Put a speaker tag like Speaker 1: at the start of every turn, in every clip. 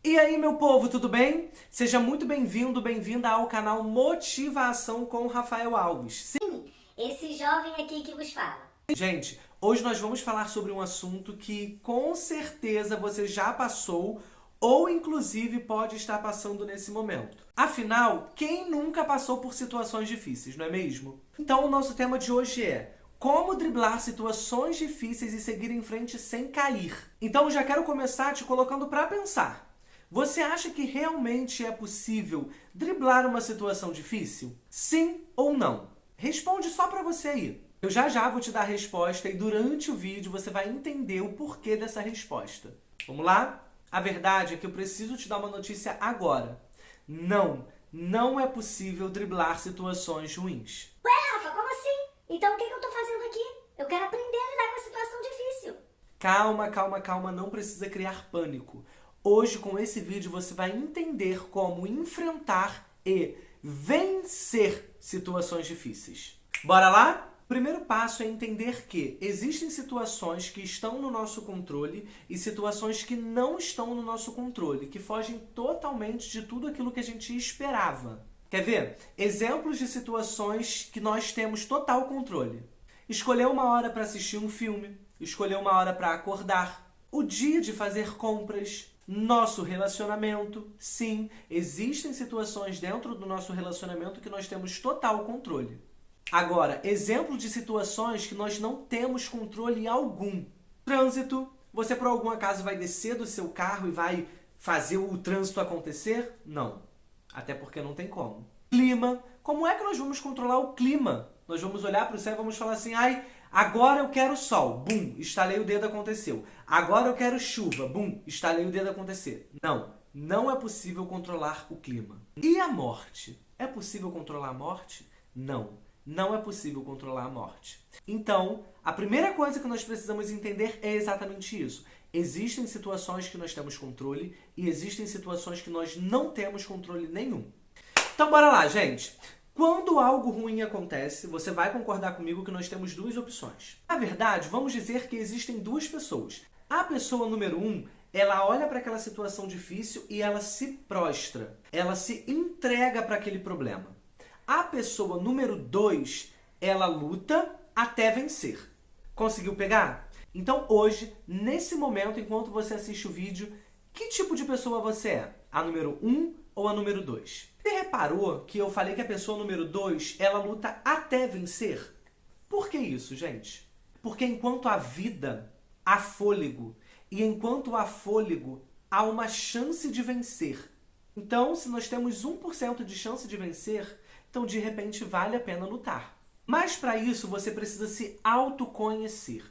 Speaker 1: E aí, meu povo, tudo bem? Seja muito bem-vindo, bem-vinda ao canal Motivação com Rafael Alves.
Speaker 2: Sim, esse jovem aqui que vos fala.
Speaker 1: Gente, hoje nós vamos falar sobre um assunto que com certeza você já passou ou inclusive pode estar passando nesse momento. Afinal, quem nunca passou por situações difíceis, não é mesmo? Então o nosso tema de hoje é como driblar situações difíceis e seguir em frente sem cair. Então eu já quero começar te colocando para pensar. Você acha que realmente é possível driblar uma situação difícil? Sim ou não? Responde só para você aí. Eu já vou te dar a resposta e durante o vídeo você vai entender o porquê dessa resposta. Vamos lá? A verdade é que eu preciso te dar uma notícia agora. Não é possível driblar situações ruins.
Speaker 2: Ué, Rafa, como assim? Então o que eu tô fazendo aqui? Eu quero aprender a lidar com a situação difícil.
Speaker 1: Calma, não precisa criar pânico. Hoje, com esse vídeo, você vai entender como enfrentar e vencer situações difíceis. Bora lá? O primeiro passo é entender que existem situações que estão no nosso controle e situações que não estão no nosso controle, que fogem totalmente de tudo aquilo que a gente esperava. Quer ver? Exemplos de situações que nós temos total controle. Escolher uma hora para assistir um filme, escolher uma hora para acordar, o dia de fazer compras, nosso relacionamento. Sim, existem situações dentro do nosso relacionamento que nós temos total controle. Agora, exemplo de situações que nós não temos controle algum. Trânsito. Você por algum acaso vai descer do seu carro e vai fazer o trânsito acontecer? Não. Até porque não tem como. Clima. Como é que nós vamos controlar o clima? Nós vamos olhar para o céu e vamos falar assim, ai, agora eu quero sol, bum, estalei o dedo, aconteceu. Agora eu quero chuva, bum, estalei o dedo, acontecer. Não é possível controlar o clima. E a morte? É possível controlar a morte? Não é possível controlar a morte. Então, a primeira coisa que nós precisamos entender é exatamente isso. Existem situações que nós temos controle e existem situações que nós não temos controle nenhum. Então, bora lá, gente. Quando algo ruim acontece, você vai concordar comigo que nós temos duas opções. Na verdade, vamos dizer que existem duas pessoas. A pessoa número 1, ela olha para aquela situação difícil e ela se prostra. Ela se entrega para aquele problema. A pessoa número 2, ela luta até vencer. Conseguiu pegar? Então hoje, nesse momento, enquanto você assiste o vídeo, que tipo de pessoa você é? A número 1 ou a número 2? Você reparou que eu falei que a pessoa número 2, ela luta até vencer? Por que isso, gente? Porque enquanto há vida, há fôlego. E enquanto há fôlego, há uma chance de vencer. Então, se nós temos 1% de chance de vencer, então de repente vale a pena lutar. Mas para isso você precisa se autoconhecer.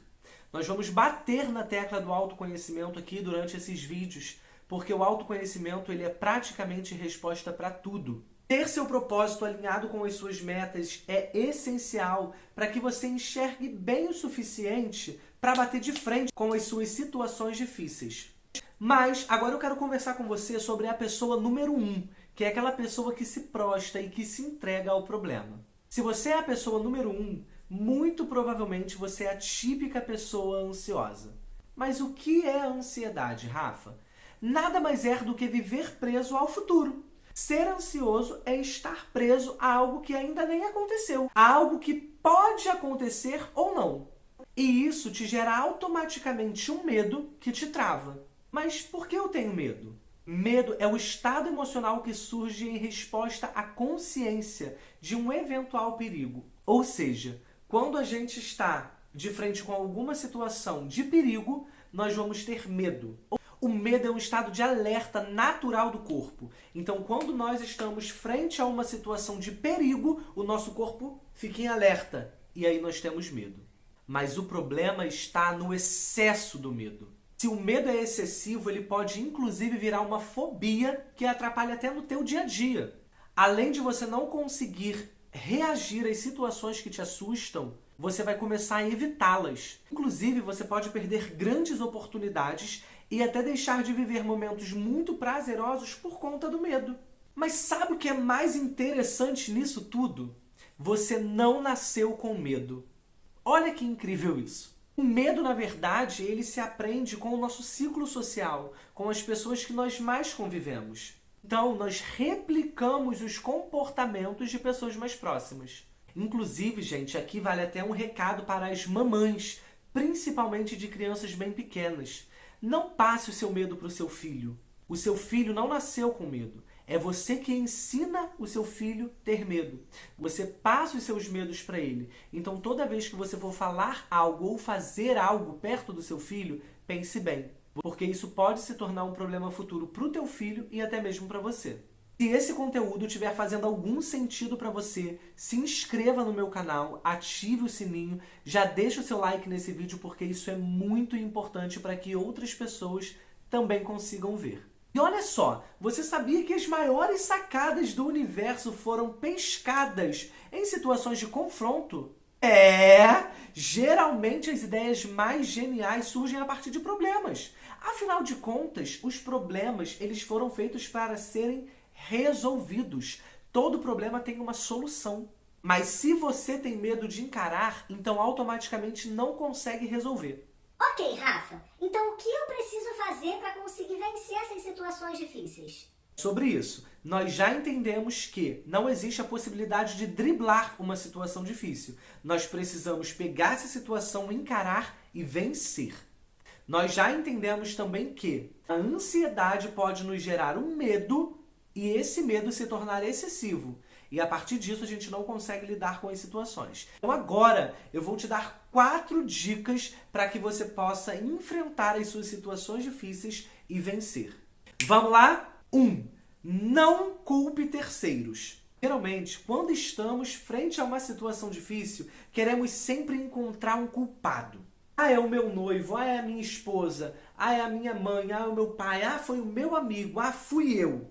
Speaker 1: Nós vamos bater na tecla do autoconhecimento aqui durante esses vídeos, porque o autoconhecimento ele é praticamente resposta para tudo. Ter seu propósito alinhado com as suas metas é essencial para que você enxergue bem o suficiente para bater de frente com as suas situações difíceis. Mas agora eu quero conversar com você sobre a pessoa número 1, que é aquela pessoa que se prostra e que se entrega ao problema. Se você é a pessoa número 1, muito provavelmente você é a típica pessoa ansiosa. Mas o que é a ansiedade, Rafa? Nada mais é do que viver preso ao futuro. Ser ansioso é estar preso a algo que ainda nem aconteceu, a algo que pode acontecer ou não. E isso te gera automaticamente um medo que te trava. Mas por que eu tenho medo? Medo é o estado emocional que surge em resposta à consciência de um eventual perigo. Ou seja, quando a gente está de frente com alguma situação de perigo, nós vamos ter medo. O medo é um estado de alerta natural do corpo. Então, quando nós estamos frente a uma situação de perigo, o nosso corpo fica em alerta. E aí nós temos medo. Mas o problema está no excesso do medo. Se o medo é excessivo, ele pode inclusive virar uma fobia que atrapalha até no teu dia a dia. Além de você não conseguir reagir às situações que te assustam, você vai começar a evitá-las. Inclusive, você pode perder grandes oportunidades e até deixar de viver momentos muito prazerosos por conta do medo. Mas sabe o que é mais interessante nisso tudo? Você não nasceu com medo. Olha que incrível isso. O medo, na verdade, ele se aprende com o nosso ciclo social, com as pessoas que nós mais convivemos. Então, nós replicamos os comportamentos de pessoas mais próximas. Inclusive, gente, aqui vale até um recado para as mamães, principalmente de crianças bem pequenas. Não passe o seu medo para o seu filho. O seu filho não nasceu com medo. É você que ensina o seu filho a ter medo. Você passa os seus medos para ele. Então, toda vez que você for falar algo ou fazer algo perto do seu filho, pense bem. Porque isso pode se tornar um problema futuro para o teu filho e até mesmo para você. Se esse conteúdo estiver fazendo algum sentido para você, se inscreva no meu canal, ative o sininho, já deixa o seu like nesse vídeo porque isso é muito importante para que outras pessoas também consigam ver. E olha só, você sabia que as maiores sacadas do universo foram pescadas em situações de confronto? Geralmente as ideias mais geniais surgem a partir de problemas. Afinal de contas, os problemas eles foram feitos para serem resolvidos. Todo problema tem uma solução. Mas se você tem medo de encarar, então automaticamente não consegue resolver.
Speaker 2: Ok, Rafa. Então o que eu preciso fazer para conseguir vencer essas situações difíceis?
Speaker 1: Sobre isso, nós já entendemos que não existe a possibilidade de driblar uma situação difícil. Nós precisamos pegar essa situação, encarar e vencer. Nós já entendemos também que a ansiedade pode nos gerar um medo e esse medo se tornar excessivo. E a partir disso a gente não consegue lidar com as situações. Então agora eu vou te dar 4 dicas para que você possa enfrentar as suas situações difíceis e vencer. Vamos lá? 1. Não culpe terceiros. Geralmente, quando estamos frente a uma situação difícil, queremos sempre encontrar um culpado. É o meu noivo, é a minha esposa, é a minha mãe, é o meu pai, foi o meu amigo, fui eu.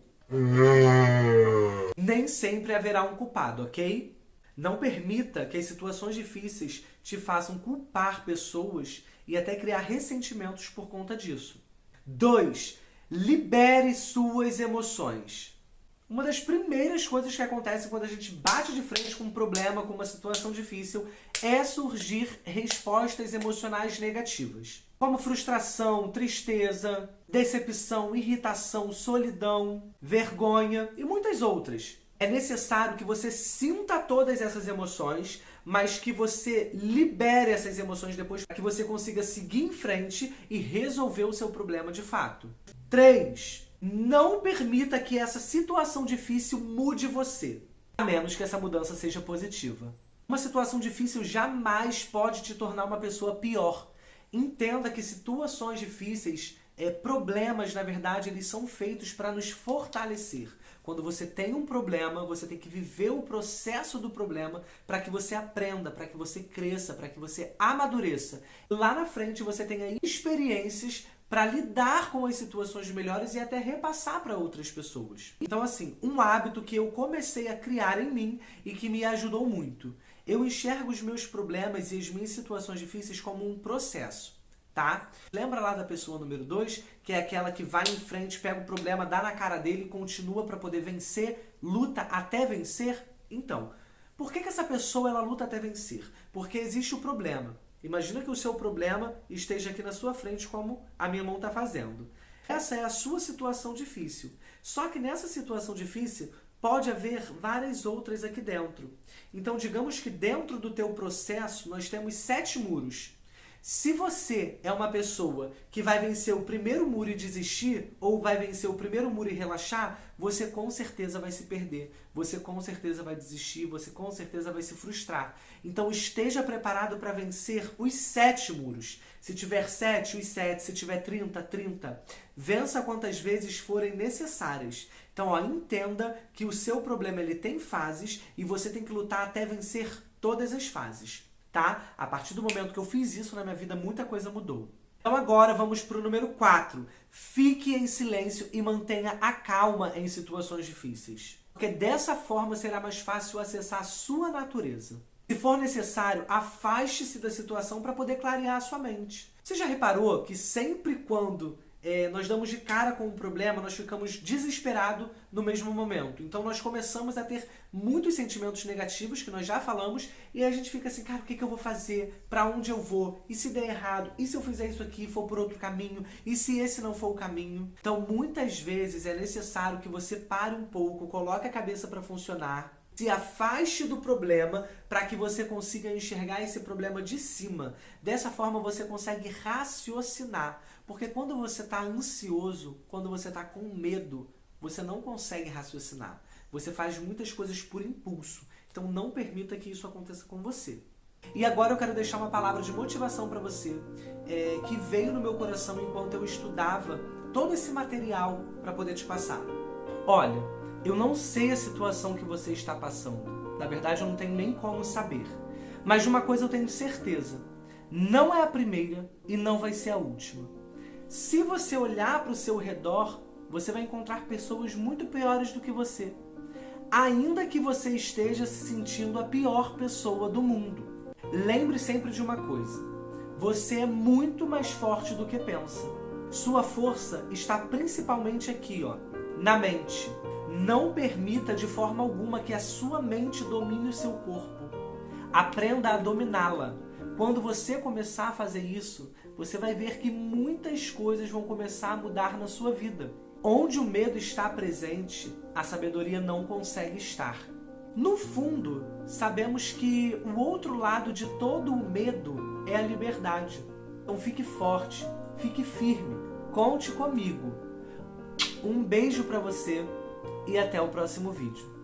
Speaker 1: Nem sempre haverá um culpado, ok? Não permita que as situações difíceis te façam culpar pessoas e até criar ressentimentos por conta disso. 2. Libere suas emoções. Uma das primeiras coisas que acontece quando a gente bate de frente com um problema, com uma situação difícil, é surgir respostas emocionais negativas. Como frustração, tristeza, decepção, irritação, solidão, vergonha e muitas outras. É necessário que você sinta todas essas emoções, mas que você libere essas emoções depois para que você consiga seguir em frente e resolver o seu problema de fato. 3. Não permita que essa situação difícil mude você, a menos que essa mudança seja positiva. Uma situação difícil jamais pode te tornar uma pessoa pior. Entenda que situações difíceis, problemas, na verdade, eles são feitos para nos fortalecer. Quando você tem um problema, você tem que viver o processo do problema para que você aprenda, para que você cresça, para que você amadureça. Lá na frente você tenha experiências para lidar com as situações melhores e até repassar para outras pessoas. Então, assim, um hábito que eu comecei a criar em mim e que me ajudou muito. Eu enxergo os meus problemas e as minhas situações difíceis como um processo, tá? Lembra lá da pessoa número 2, que é aquela que vai em frente, pega o problema, dá na cara dele e continua para poder vencer, luta até vencer? Então, por que essa pessoa ela luta até vencer? Porque existe o problema. Imagina que o seu problema esteja aqui na sua frente, como a minha mão está fazendo. Essa é a sua situação difícil. Só que nessa situação difícil, pode haver várias outras aqui dentro. Então, digamos que dentro do teu processo, nós temos 7 muros. Se você é uma pessoa que vai vencer o primeiro muro e desistir, ou vai vencer o primeiro muro e relaxar, você com certeza vai se perder. Você com certeza vai desistir, você com certeza vai se frustrar. Então esteja preparado para vencer os 7 muros. Se tiver 7, os 7. Se tiver 30, 30. Vença quantas vezes forem necessárias. Então, entenda que o seu problema ele tem fases e você tem que lutar até vencer todas as fases. Tá? A partir do momento que eu fiz isso na minha vida, muita coisa mudou. Então agora vamos para o número 4. Fique em silêncio e mantenha a calma em situações difíceis. Porque dessa forma será mais fácil acessar a sua natureza. Se for necessário, afaste-se da situação para poder clarear a sua mente. Você já reparou que sempre quando nós damos de cara com o problema, nós ficamos desesperados no mesmo momento. Então nós começamos a ter muitos sentimentos negativos, que nós já falamos, e a gente fica assim, cara, o que eu vou fazer? Pra onde eu vou? E se der errado? E se eu fizer isso aqui e for por outro caminho? E se esse não for o caminho? Então muitas vezes é necessário que você pare um pouco, coloque a cabeça para funcionar, se afaste do problema para que você consiga enxergar esse problema de cima. Dessa forma você consegue raciocinar. Porque quando você está ansioso, quando você está com medo, você não consegue raciocinar. Você faz muitas coisas por impulso. Então não permita que isso aconteça com você. E agora eu quero deixar uma palavra de motivação para você, que veio no meu coração enquanto eu estudava todo esse material para poder te passar. Olha, eu não sei a situação que você está passando. Na verdade, eu não tenho nem como saber. Mas de uma coisa eu tenho certeza. Não é a primeira e não vai ser a última. Se você olhar para o seu redor, você vai encontrar pessoas muito piores do que você. Ainda que você esteja se sentindo a pior pessoa do mundo. Lembre sempre de uma coisa. Você é muito mais forte do que pensa. Sua força está principalmente aqui, na mente. Não permita de forma alguma que a sua mente domine o seu corpo. Aprenda a dominá-la. Quando você começar a fazer isso, você vai ver que muitas coisas vão começar a mudar na sua vida. Onde o medo está presente, a sabedoria não consegue estar. No fundo, sabemos que o outro lado de todo o medo é a liberdade. Então fique forte, fique firme, conte comigo. Um beijo para você e até o próximo vídeo.